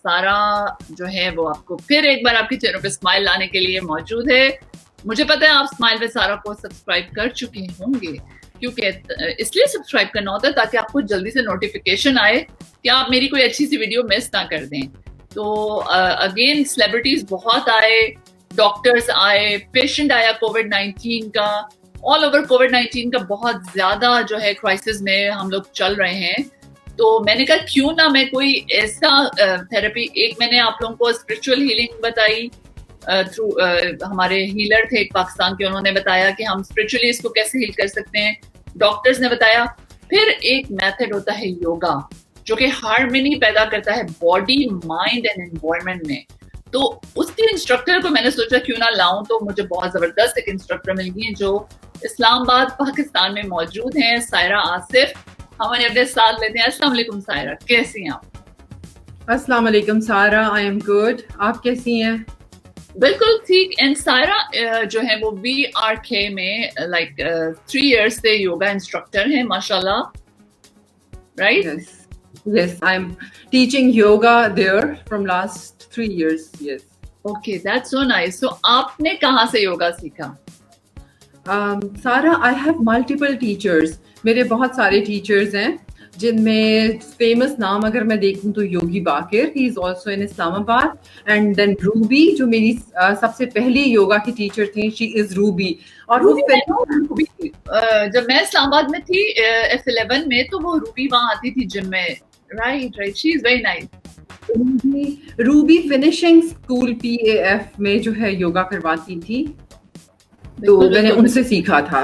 सारा जो है वो आपको फिर एक बार आपके चैनल पे स्माइल लाने के लिए मौजूद है। मुझे पता है आप स्माइल पे सारा को सब्सक्राइब कर चुके होंगे, क्योंकि इसलिए सब्सक्राइब करना होता है ताकि आपको जल्दी से नोटिफिकेशन आए कि आप मेरी कोई अच्छी सी वीडियो मिस ना कर दें। तो अगेन सेलिब्रिटीज बहुत आए, डॉक्टर्स आए, पेशेंट आया कोविड-19 का, ऑल ओवर कोविड-19 का बहुत ज्यादा जो है क्राइसिस में हम लोग चल रहे हैं। तो मैंने कहा क्यों ना मैं कोई ऐसा थेरेपी, एक मैंने आप लोगों को स्पिरिचुअल हीलिंग बताई थ्रू हमारे हीलर थे एक पाकिस्तान के, उन्होंने बताया कि हम स्पिरिचुअली इसको कैसे हील कर सकते हैं, डॉक्टर्स ने बताया। फिर एक मेथड होता है योगा, जो कि हार्मनी पैदा करता है बॉडी, माइंड एंड एनवायरनमेंट में। तो उसके इंस्ट्रक्टर को मैंने सोचा क्यों ना लाऊं, तो मुझे बहुत जबरदस्त एक इंस्ट्रक्टर मिल गई जो इस्लामाबाद पाकिस्तान में मौजूद हैं, सायरा आसिफ। हमारे अपने साथ लेते हैं। अस्सलाम वालेकुम सायरा, कैसी हैं आप? अस्सलाम वालेकुम सारा, आई एम गुड, आप कैसी हैं? बिल्कुल ठीक। एंड सायरा जो है वो BRK में 3 इयर्स से योगा इंस्ट्रक्टर हैं माशाल्लाह, right? Yes, I'm teaching yoga there from last 3 years. Yes. Okay, that's so nice. So आपने कहाँ से योगा सीखा? सारा, I have multiple teachers. मेरे बहुत सारे टीचर्स हैं, जिनमें फेमस नाम अगर मैं देखूं तो Yogi Baqir, he is also in Islamabad, and then Ruby जो मेरी सबसे पहली योगा की टीचर थी, शी इज रूबी। और रूबी जब मैं इस्लामाबाद में थी F11 में, तो वो रूबी वहां आती थी जिम में, right, she is very nice. Ruby finishing school PAF में जो है योगा करवाती थी, तो मैंने उनसे सीखा था।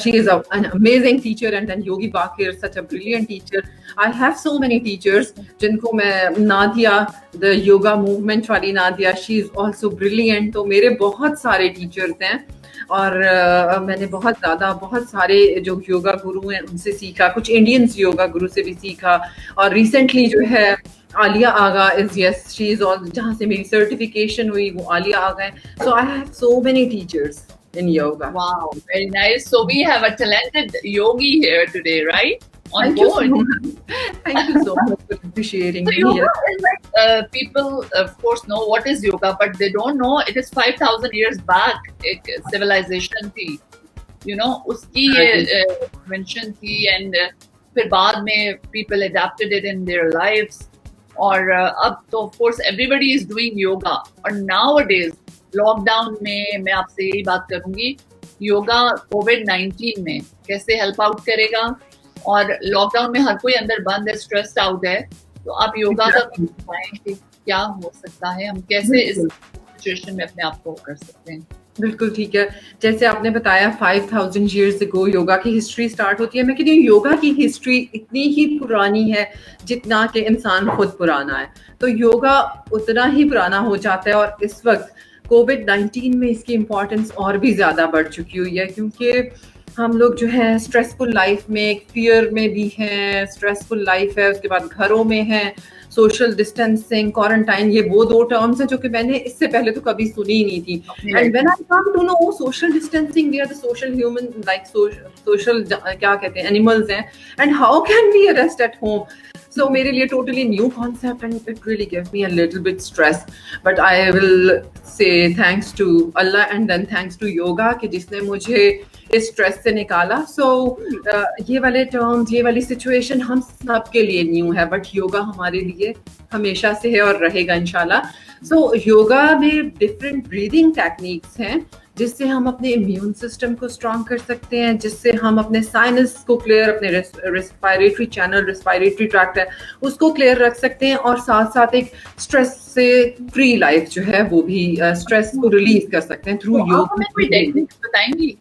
She is an amazing teacher, and then Yogi Bakir, such a brilliant teacher. I have so many teachers जिनको मैं, नादिया, the yoga movement वाली Nadia, she is also brilliant। तो मेरे बहुत सारे टीचर्स हैं, और मैंने बहुत सारे जो योगा गुरु हैं उनसे सीखा, कुछ इंडियंस योगा गुरु से भी सीखा, और रिसेंटली जो है Aliya Agha is, yes, she is all, जहाँ से मेरी सर्टिफिकेशन हुई वो आलिया आगा है। So I have so many teachers in yoga. Wow, very nice. So we have a talented yogi here today, right? On Thank board. You so much. Thank you so much for appreciating me. Yoga is like, people of course know what is yoga, but they don't know it is 5,000 years back एक civilization थी, you know, उसकी invention थी, and फिर बाद में people adapted it in their lives, और अब तो of course everybody is doing yoga। और nowadays लॉकडाउन में मैं आपसे यही बात करूंगी, योगा कोविड-19 में कैसे हेल्प आउट करेगा, और लॉकडाउन में हर कोई अंदर बंद है, स्ट्रेस्ड आउट है, तो आप योगा का बताएं कि क्या हो सकता है, हम कैसे इस सिचुएशन में अपने आप को कर सकते हैं। बिल्कुल ठीक है, जैसे आपने बताया 5000 years ago योगा की हिस्ट्री स्टार्ट होती है। मैं कहती हूँ योगा की हिस्ट्री इतनी ही पुरानी है जितना कि इंसान खुद पुराना है, तो योगा उतना ही पुराना हो जाता है। और इस वक्त कोविड-19 में इसकी इम्पोर्टेंस और भी ज़्यादा बढ़ चुकी हुई है, क्योंकि हम लोग जो है स्ट्रेसफुल लाइफ में, फियर में भी हैं, स्ट्रेसफुल लाइफ है, उसके बाद घरों में हैं, सोशल डिस्टेंसिंग, क्वारंटाइन, ये वो 2 टर्म्स हैं जो कि मैंने इससे पहले तो कभी सुनी ही नहीं थी। And when I come to know social distancing, we are the social human, like social क्या कहते हैं, एनिमल्स हैं, and how can we rest at home. So मेरे लिए totally new concept, and it really gave me a little bit stress, but I will say thanks to Allah and then thanks to yoga कि जिसने मुझे इस stress से निकाला। So ये वाले टर्म्स, ये वाली सिचुएशन हम सब के लिए न्यू है, बट योगा हमारे लिए हमेशा से है और रहेगा इंशाल्लाह। So योगा में डिफरेंट ब्रीदिंग टेक्निक्स हैं, जिससे हम अपने इम्यून सिस्टम को स्ट्रॉन्ग कर सकते हैं, जिससे हम अपने साइनस को क्लियर, अपने रेस्पिरेटरी चैनल, रेस्पिरेटरी ट्रैक्ट है उसको क्लियर रख सकते हैं, और साथ साथ एक स्ट्रेस से फ्री लाइफ जो है वो भी स्ट्रेस को रिलीज कर सकते हैं थ्रू योगा। हमें कोई टेक्निक्स बताएंगी?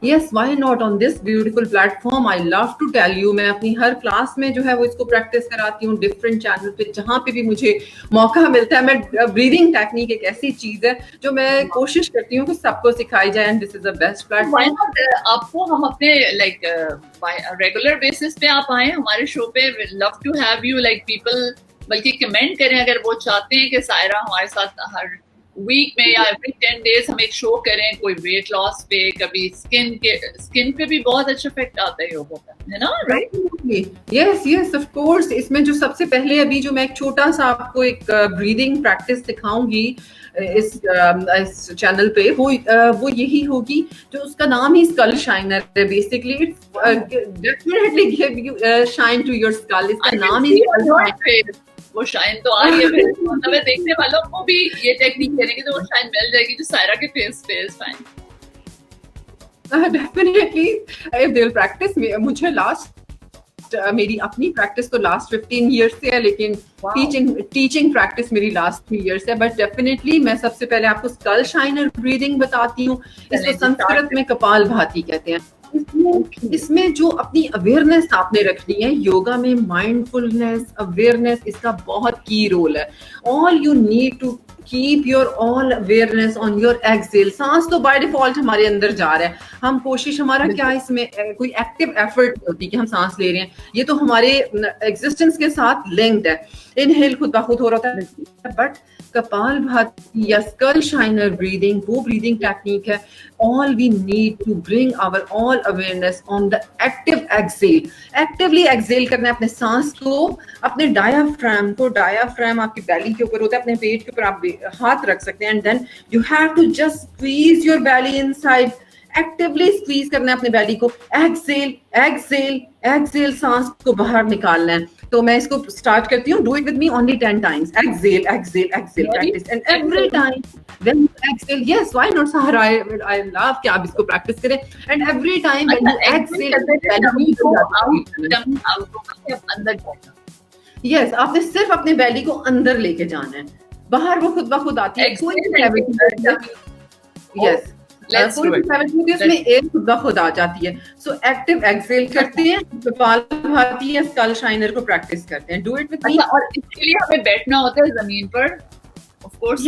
Yes, why not on this beautiful platform? I love to tell you, मैं अपनी हर क्लास में जो है वो इसको प्रैक्टिस कराती हूँ डिफरेंट चैनल पे, जहाँ पे भी मुझे मौका मिलता है। मैं ब्रीदिंग टेक्निक एक ऐसी चीज है जो मैं कोशिश करती हूँ कि सबको सिखाई जाए, and this is the best platform. आपको हम अपने रेगुलर बेसिस पे आप आए हमारे शो पे, love to have you, people बल्कि कमेंट करें अगर वो चाहते हैं कि सायरा हमारे साथ हर वीक में या एवरी 10 डेज हम एक शो करें, कोई वेट लॉस पे, कभी स्किन पे भी बहुत अच्छा इफेक्ट आता है योगा का, है ना? Right, yes yes of course. इसमें जो सबसे पहले अभी जो मैं एक छोटा सा आपको एक ब्रीदिंग प्रैक्टिस दिखाऊंगी इस चैनल पे, वो यही होगी, जो उसका नाम ही स्कल शाइनर है। Basically it's definitely give you shine to your skull. इसका नाम ही स्कल शाइनर। वो शाइन तो आ रही है मेरे को, मतलब मैं देखने वालों को भी ये टेक्निक करेंगे तो वो शाइन मिल जाएगी जो सायरा के फेस पे is fine. Definitely if they will practice. मुझे मेरी अपनी प्रैक्टिस तो लास्ट 15 इयर्स से है, लेकिन टीचिंग प्रैक्टिस मेरी लास्ट 3 इयर्स है। बट डेफिनेटली मैं सबसे पहले आपको स्कल शाइनर ब्रीदिंग बताती हूँ। इसको संस्कृत में कपाल भाती कहते हैं। इसमें जो अपनी अवेयरनेस आपने रखनी है, योगा में माइंडफुलनेस, अवेयरनेस, इसका बहुत की रोल है। All you need to keep your all awareness on your exhale. सांस तो बाय डिफॉल्ट हमारे अंदर जा रहा है, हम कोशिश, हमारा क्या इसमें कोई एक्टिव एफर्ट होती है कि हम सांस ले रहे हैं, ये तो हमारे एग्जिस्टेंस के साथ लिंक्ड है। इनहेल खुद ब खुद हो रहा है, बट कपाल भाती या स्कल शाइनर ब्रीदिंग वो ब्रीदिंग टेक्निक है। All we need to bring our all awareness on the active exhale. Actively exhale करना है अपने सांस को, अपने डायाफ्राम को। डायाफ्राम आपकी बेली के ऊपर होता है, अपने पेट के ऊपर आप हाथ रख सकते हैं, and then you have to just squeeze your belly inside. Actively squeeze करना है अपने बेली को। एक्सेल एक्सेल एक्सेल, सांस को बाहर निकालना है। तो मैं इसको स्टार्ट करती हूँ। Do it with me only 10 times. Exhale exhale exhale practice, and every time when you exhale, yes why not Sahara, I love कि आप इसको प्रैक्टिस करें। And every time when you exhale, yes आपने सिर्फ अपने बेली को अंदर लेके जाना है, बाहर वो खुद ब खुद आती है। यस इसमें एयर खुद ब खुद आ जाती है। सो एक्टिव एक्सेल करते हैं, कपाल भाती या स्कल शाइनर को प्रैक्टिस करते हैं। डू इट विद मी। और इसके लिए हमें बैठना होता है जमीन पर, ऑफ कोर्स।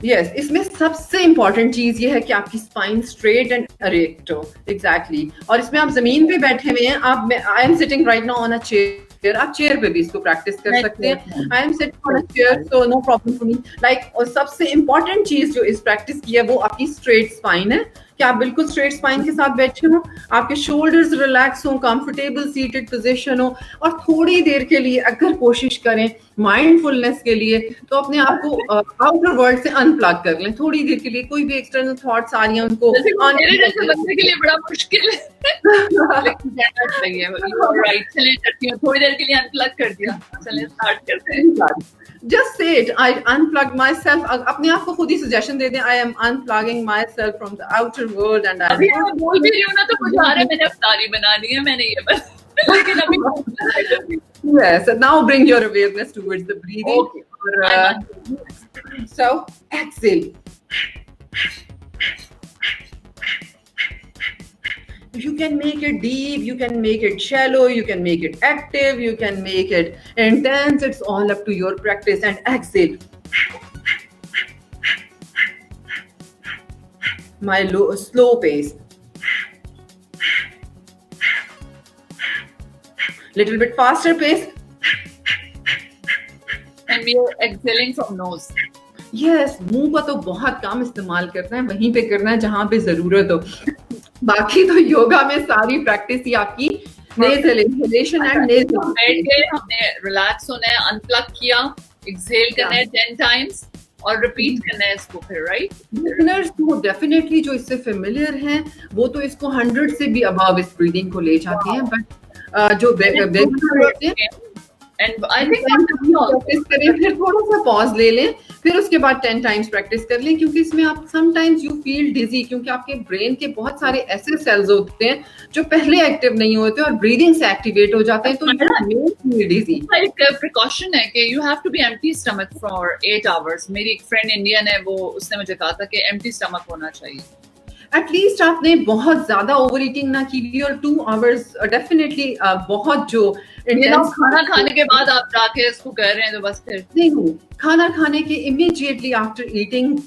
यस इसमें सबसे इंपॉर्टेंट चीज ये है कि आपकी स्पाइन स्ट्रेट एंड इरेक्ट हो। एग्जैक्टली। और इसमें आप जमीन पे बैठे हुए हैं, आप, I am sitting right now on a chair. आप चेयर पे भी इसको प्रैक्टिस कर सकते हैं। I am sitting on a chair, so no problem for me. Like, और सबसे इंपॉर्टेंट चीज जो इस प्रैक्टिस की है वो आपकी स्ट्रेट स्पाइन है, कि आप बिल्कुल स्ट्रेट स्पाइन के साथ बैठे हो, आपके शोल्डर्स रिलैक्स हो, कंफर्टेबल सीटेड पोजीशन हो। और थोड़ी देर के लिए अगर कोशिश करें माइंडफुलनेस के लिए, तो अपने आप को आउटर वर्ल्ड से अनप्लग कर लें थोड़ी देर के लिए। कोई भी एक्सटर्नल थॉट्स आ रही हैं उनको, मेरे जैसे बंदे के लिए बड़ा मुश्किल है। राइट, चलिए करती हूँ, थोड़ी देर के लिए अनप्लग कर दिया, चलिए स्टार्ट करते हैं। Just say it. I unplug myself. अपने आप को खुद ही सजेशन दे दें, I am unplugging myself from the outer world and अभी मैं बोल भी रही हूँ ना, तो मुझे आ रहा है मैंने अफ्तारी बनानी है, मैंने ये बना, लेकिन अभी yes, now bring your awareness towards the breathing. Okay. So exhale. You can make it deep, you can make it shallow, you can make it active, you can make it intense. It's all up to your practice. And exhale. My slow pace. Little bit faster pace. And we are exhaling from nose. Yes, मुंह का तो बहुत कम इस्तेमाल करना है, वहीं पे करना है जहां पे जरूरत हो। बाकी तो योगा में सारी प्रैक्टिस ही आपकी नेजल इनहेलेशन एंड नेजल। बैठ गए, हमने रिलैक्स होना है, अनप्लग किया, एक्सहेल करना है 10 टाइम्स और रिपीट करना है इसको फिर, राइट? लिसनर्स तो डेफिनेटली जो इससे फेमिलियर हैं वो तो इसको 100 से भी अबव इस ब्रीदिंग को ले जाते हैं, बट जो बेगिनर होते हैं एंड आई थिंक प्रैक्टिस करें, फिर थोड़ा सा पॉज ले लें, फिर उसके बाद 10 टाइम्स प्रैक्टिस कर लें, क्योंकि इसमें आप समटाइम्स यू फील डिजी, क्योंकि आपके ब्रेन के बहुत सारे ऐसे सेल्स होते हैं जो पहले एक्टिव नहीं होते और ब्रीदिंग से एक्टिवेट हो जाते हैं, तो यू फील डिजी। एक प्रिकॉशन है कि you have to be empty stomach for 8 hours. मेरी एक फ्रेंड इंडियन है, वो उसने मुझे कहा था कि एम्प्टी स्टमक होना चाहिए। एटलीस्ट आपने बहुत ज्यादा ओवर ईटिंग ना की, और 2 आवर्स डेफिनेटली बहुत जो ये ना खाना खाने के बाद आप जाके इसको कर रहे हैं तो बस फिर नहीं, खाना खाने के इमीडिएटली आफ्टर ईटिंग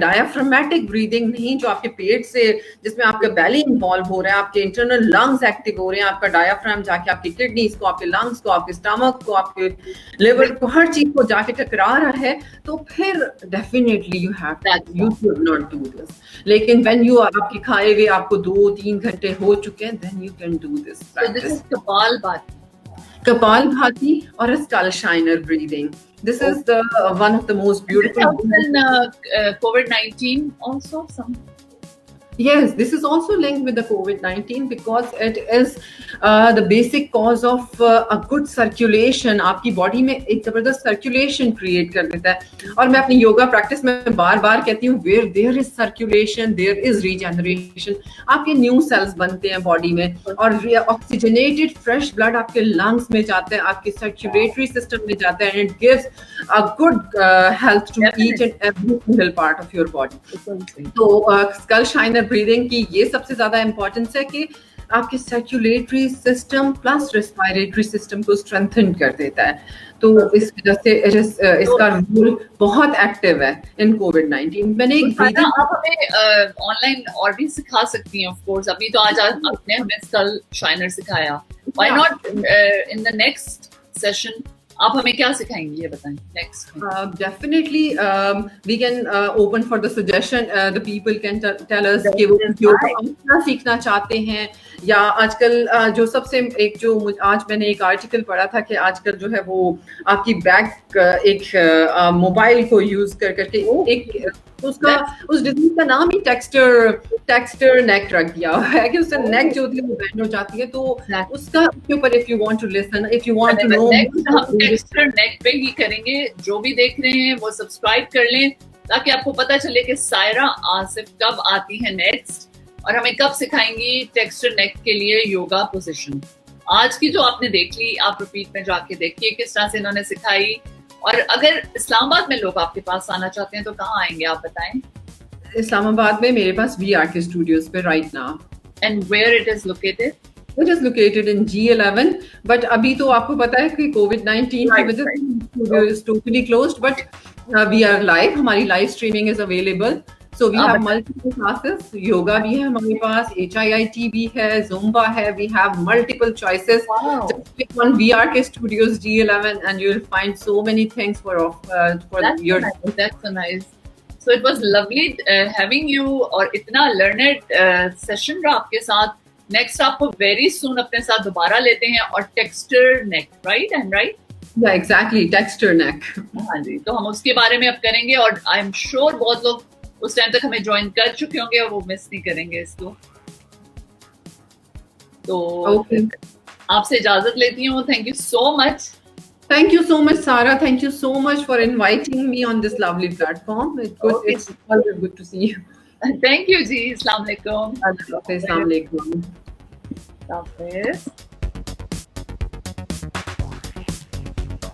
डायाफ्रामेटिक ब्रीदिंग नहीं, जो आपके पेट से, जिसमें आपका बेली इन्वॉल्व हो रहा है, आपके इंटरनल लंग्स एक्टिव हो रहे हैं, आपका डायाफ्राम जाके आपकी किडनीज को, आपके लंग्स को, आपके स्टमक को, आपके लिवर को, हर चीज को जाके टकरा रहा है, तो फिर definitely you should not do this. लेकिन व्हेन यू आपकी खाए हुए आपको 2-3 घंटे हो चुके हैं, then you can do this practice. Kapalbhati or a skull shiner breathing. This is the one of the most beautiful. COVID-19 also some. Yes, this is also linked with the COVID-19 because it is the basic cause of a good circulation. आपकी body में एक जबरदस्त circulation create कर देता है। और मैं अपनी योगा प्रैक्टिस में बार बार कहती हूँ, where there is circulation, there is regeneration. आपके न्यू सेल्स बनते हैं बॉडी में, और ऑक्सीजनेटेड फ्रेश ब्लड आपके लंग्स में जाते हैं, आपके सर्कुलेटरी सिस्टम में जाते हैं, and it gives a good health to each and every single part of your body. तो skull shiner ब्रीदिंग की ये सबसे ज्यादा इंपॉर्टेंस है कि आपके circulatory system plus respiratory system को स्ट्रेंथन कर देता है। तो इस वजह से इसका रोल बहुत एक्टिव है इन कोविड-19। मैंने आप हमें ऑनलाइन और भी सिखा सकती हैं, ऑफ कोर्स। अभी तो आज आपने हमें स्कल शाइनर सिखाया, why not in the next session आप हमें क्या सिखाएंगी, ये बताएं next. Definitely we can open for the suggestion, the people can tell us कि वो क्या सीखना चाहते हैं, या आजकल जो सबसे एक जो आज मैंने एक आर्टिकल पढ़ा था कि आजकल जो है वो आपकी बैक एक मोबाइल को यूज कर करके एक उसका उस डिजीज का नाम ही टेक्सचर नेक रख दिया है कि उससे नेक जो होती है वो बेंड हो जाती है। तो उसका के ऊपर if you want to listen, if you want to know, हम टेक्सचर नेक पे ही करेंगे। जो भी देख रहे हैं वो सब्सक्राइब कर लें ताकि आपको पता चले कि सायरा आसिफ कब आती है नेक्स्ट और हमें कब सिखाएंगी टेक्सचर नेक के लिए योगा पोजीशन। आज की जो आपने देख ली, आप रिपीट में जाके देखिए किस तरह से इन्होंने सिखाई। और अगर इस्लामाबाद में लोग आपके पास आना चाहते हैं तो कहाँ आएंगे आप बताएं। इस्लामाबाद में मेरे पास VR के स्टूडियोज पे right now. And where it is located? It is located in G11, but अभी तो आपको पता है कि COVID-19 की वजह से studio is totally closed, but we are live. हमारी live streaming is available. So we have multiple classes. Yoga भी है हमारे पास, HIIT भी है, Zumba है. We have multiple choices. Wow. Just click on VR के studios G11 and you'll find so many things for your. That's so nice. So it was lovely having you और इतना learned session रहा आपके साथ। Next आपको very soon अपने साथ दोबारा लेते हैं और texture neck, right and right? या एग्जैक्टली, टेक्सचर नेक। हाँ जी, तो हम उसके बारे में अब करेंगे और आई एम श्योर बहुत लोग उस टाइम तक हमें ज्वाइन कर चुके होंगे और वो मिस नहीं करेंगे इसको। तो आपसे इजाजत लेती हूँ। Thank you so much. Thank you so much, Sarah. Thank you so much for inviting me on this lovely platform. It's always good to see you. Thank you जी। अस्सलाम वालेकुम। अस्सलाम वालेकुम। हाफिज़।